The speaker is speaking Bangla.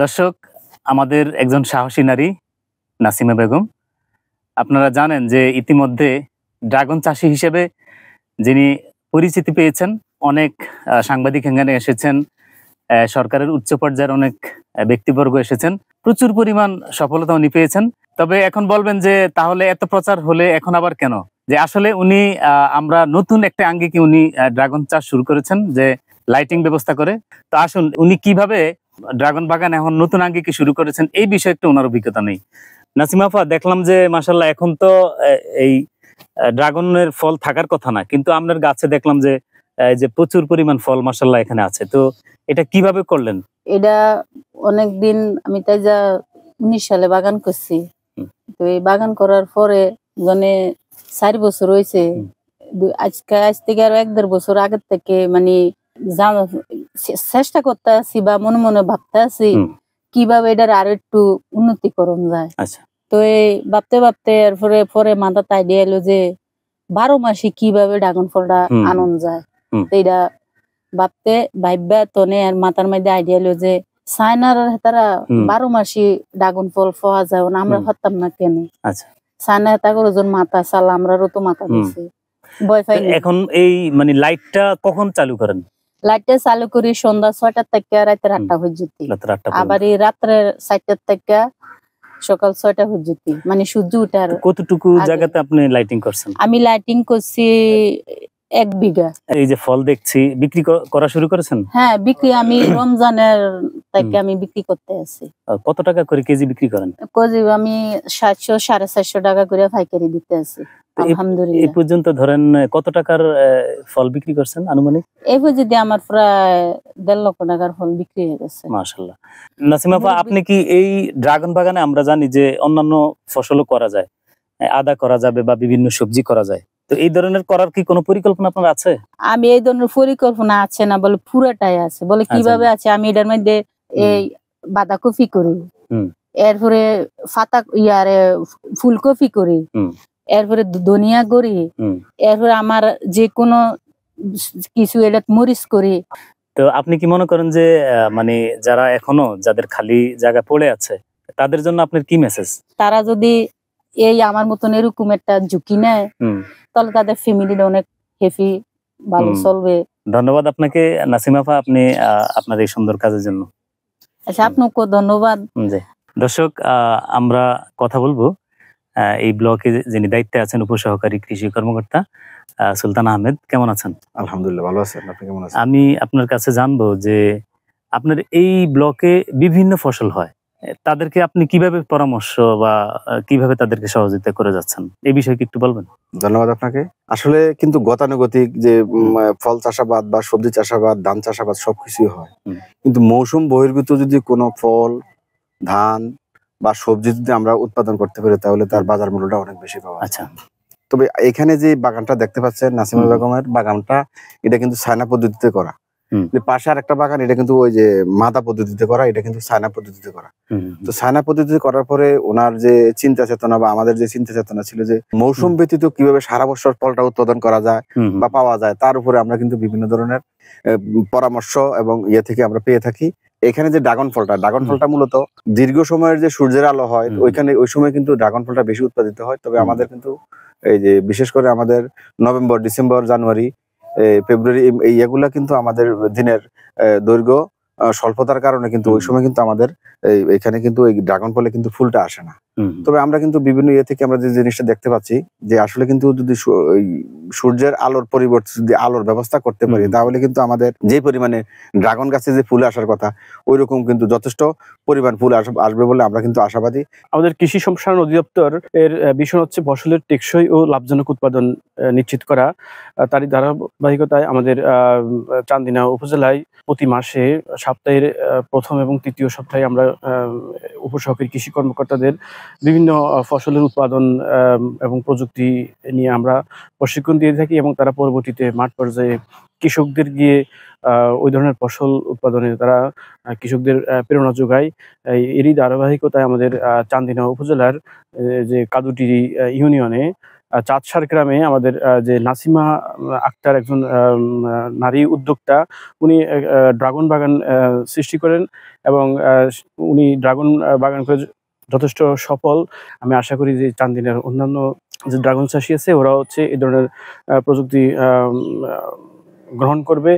দর্শক, আমাদের একজন সাহসী নারী নাসিমা বেগম। আপনারা জানেন যে ইতিমধ্যে ড্রাগন চাষী হিসেবে যিনি পরিচিতি পেয়েছেন, অনেক সাংবাদিক এখানে এসেছেন, সরকারের উচ্চ পর্যায়ের অনেক ব্যক্তিবর্গ এসেছেন, প্রচুর পরিমাণ সফলতা উনি পেয়েছেন। তবে এখন বলবেন যে তাহলে এত প্রচার হলে এখন আবার কেন? যে আসলে উনি আমরা নতুন একটা আঙ্গিকে উনি ড্রাগন চাষ শুরু করেছেন, যে লাইটিং ব্যবস্থা করে। তো আসুন, উনি কিভাবে ড্রাগন বাগান এখন নতুন আঙ্গিকে শুরু করেছেন, এই বিষয়ে একটু ওনার অভিজ্ঞতা নেই। নাসিমা আপা, দেখলাম যে মাশাআল্লাহ এখন তো এই ড্রাগনের ফল থাকার কথা না, কিন্তু আপনার গাছে দেখলাম যে যে প্রচুর পরিমাণ ফল মাশাআল্লাহ এখানে আছে। তো এটা কিভাবে করলেন? এটা অনেকদিন আমি তাই যা 19 সালে বাগান করছি। তো এই বাগান করার পরে মানে 4 বছর হয়েছে। আজ থেকে আরো 1-1.5 বছর আগের থেকে মানে চেষ্টা করতে আছি বা মনে মনে ভাবতে আছি কিভাবে এটার আরো একটু উন্নতিকরণ যায়। আচ্ছা। তো এই ভাবতে ভাবতে এরপরে পরে মাথাতে আইডিয়া এলো যে 12 মাসে কিভাবে ড্রাগন ফলটা আনন্দ যায়। তো এটা ভাবতে ভাইবা তনে আর মাথার মধ্যে আইডিয়া এলো যে চায়নার তারা 12 মাসে ড্রাগন ফল পাওয়া যায়, আমরা ভাবতাম না কেন। আচ্ছা। চায়না তাগর ওজন মাথা চাল, আমরারও তো মাথা দিছে, ভয় পাই। এখন এই মানে লাইটটা কখন চালু করেন? লাইটটা চালু করি সন্ধ্যা 6টা থেকে রাতে 8টা পর্যন্ত, আবার এই রাত্রে 4টা থেকে সকাল 6টা পর্যন্ত, মানে সূর্য ওঠার। কতটুকু জায়গাতে আপনি লাইটিং করছেন? আমি লাইটিং করছি 1 বিঘা। এই যে ফল দেখছি, বিক্রি করা শুরু করেছেন? হ্যাঁ, বিক্রি আমি রমজানের থেকে আমি বিক্রি করতে আছি। কত টাকা করে কেজি বিক্রি করেন? কেজি আমি 700-450 টাকা করে পাইকারি দিতে আছি। আলহামদুলিল্লাহ। এই পর্যন্ত ধরেন কত টাকার ফল বিক্রি করছেন আনুমানিক? এই পর্যন্ত আমার প্রায় 1.5 লক্ষ টাকার ফল বিক্রি হয়ে গেছে। মাশাআল্লাহ। নাসিমা আপা, আপনি কি এই ড্রাগন বাগানে, আমরা জানি যে অন্যান্য ফসলও করা যায়, আদা করা যাবে বা বিভিন্ন সবজি করা যায়, তো এই ধরনের করার কি কোনো পরিকল্পনা আপনার আছে? আমি এই ধরনের পরিকল্পনা আছে না বলে পুরাটাই আছে। বলে কিভাবে আছে, আমি এটার মধ্যে এই বাঁধাকপি করি, এরপরে পাতা ফুলকপি করি, এরপরে ধনিয়া করি, এরপরে আমার যে কোনো কিছু এটা মরিচ করি। তো আপনি কি মনে করেন যে মানে যারা এখনো যাদের খালি জায়গা পড়ে আছে, তাদের জন্য আপনার কি মেসেজ? তারা যদি এই আমার মতন এরকম একটা ঝুঁকি নেয়, তাহলে তাদের ফ্যামিলিটা অনেক হ্যাপি, ভালো চলবে। ধন্যবাদ আপনাকে নাসিমা আপা, আপনি আপনার এই সুন্দর কাজের জন্য। আচ্ছা, আপনাকে ধন্যবাদ। জি দর্শক, আমরা কথা বলবো এই ব্লকে যিনি দায়িত্বে আছেন, উপসহকারী কৃষি কর্মকর্তা সুলতান আহমেদ। কেমন আছেন? আলহামদুলিল্লাহ, ভালো আছেন। আপনি কেমন আছেন? আমি আপনার কাছে জানবো যে আপনার এই ব্লকে বিভিন্ন ফসল হয়, তাদেরকে আপনি কিভাবে পরামর্শ বা কিভাবে তাদেরকে সহযোগিতা করে যাচ্ছেন, এই বিষয়ে কি একটু বলবেন? ধন্যবাদ আপনাকে। আসলে কিন্তু গতানুগতিক যে ফল চাষাবাদ বা সবজি চাষাবাদ, ধান চাষাবাদ সবকিছুই হয়, কিন্তু মৌসুম বহির্ভূত যদি কোনো ফল, ধান বা সবজি যদি আমরা উৎপাদন করতে পারি, তাহলে তার বাজার মূল্যটা অনেক বেশি পাওয়া যায়। আচ্ছা। তবে এখানে যে বাগানটা দেখতে পাচ্ছেন, নাসিমা বেগমের বাগানটা, এটা কিন্তু চায়না পদ্ধতিতে করা। পাশে আর একটা বাগান, এটা কিন্তু ওই যে মাদা পদ্ধতিতে করা, এটা কিন্তু চায়না পদ্ধতিতে করা। তো চায়না পদ্ধতিতে করার পরে ওনার যে চিন্তা চেতনা বা আমাদের যে চিন্তা চেতনা ছিল যে মৌসুম ব্যতীত কিভাবে সারা বছর ফলটা উৎপাদন করা যায় বা পাওয়া যায়, তার উপরে আমরা কিন্তু বিভিন্ন ধরনের পরামর্শ এবং ইয়ে থেকে আমরা পেয়ে থাকি। এখানে যে ড্রাগন ফলটা মূলত দীর্ঘ সময়ের যে সূর্যের আলো হয়, ওই সময় কিন্তু ড্রাগন ফলটা বেশি উৎপাদিত হয়। তবে আমাদের কিন্তু এই যে বিশেষ করে আমাদের নভেম্বর, ডিসেম্বর, জানুয়ারি, ফেব্রুয়ারি, এইগুলা কিন্তু আমাদের দিনের দৈর্ঘ্য স্বল্পতার কারণে কিন্তু ওই সময় কিন্তু আমাদের এখানে কিন্তু এই ড্রাগন ফলে কিন্তু ফুলটা আসে না। তবে আমরা কিন্তু বিভিন্ন ইয়ে থেকে আমরা যে জিনিসটা দেখতে পাচ্ছি যে আসলে কিন্তু যদি সূর্যের আলোর পরিবর্তে যদি আলোর ব্যবস্থা করতে পারি, তাহলে কিন্তু আমাদের যে পরিমাণে ড্রাগন গাছে যে ফুল আসার কথা, ওই রকম কিন্তু যথেষ্ট পরিমাণ ফুল আসবে বলে আমরা কিন্তু আশাবাদী। আমাদের কৃষি সম্প্রসারণ অধিদপ্তর এর বিষয় হচ্ছে ফসলের টেকসই ও লাভজনক উৎপাদন নিশ্চিত করা। তারই ধারাবাহিকতায় আমাদের চান্দিনা উপজেলায় প্রতি মাসে সপ্তাহের প্রথম এবং তৃতীয় সপ্তাহে আমরা উপসহকারী কৃষি কর্মকর্তাদের বিভিন্ন ফসলের উৎপাদন এবং প্রযুক্তি নিয়ে আমরা প্রশিক্ষণ দিয়ে থাকি, এবং তারা পরবর্তীতে মাঠ পর্যায়ে কৃষকদের গিয়ে ওই ধরনের ফসল উৎপাদনে তারা কৃষকদের প্রেরণা যোগায়। এরই ধারাবাহিকতায় আমাদের চান্দিনা উপজেলার যে কাদুটি ইউনিয়নে চাঁদসার গ্রামে আমাদের যে নাসিমা আক্তার একজন নারী উদ্যোক্তা, উনি ড্রাগন বাগান সৃষ্টি করেন এবং উনি ড্রাগন বাগান করে যথেষ্ট সফল। আমি আশা করি যে চান্দিনার অন্যান্য যে ড্রাগন চাষি আছে ওরা হচ্ছে এই ধরনের প্রযুক্তি গ্রহণ করবে।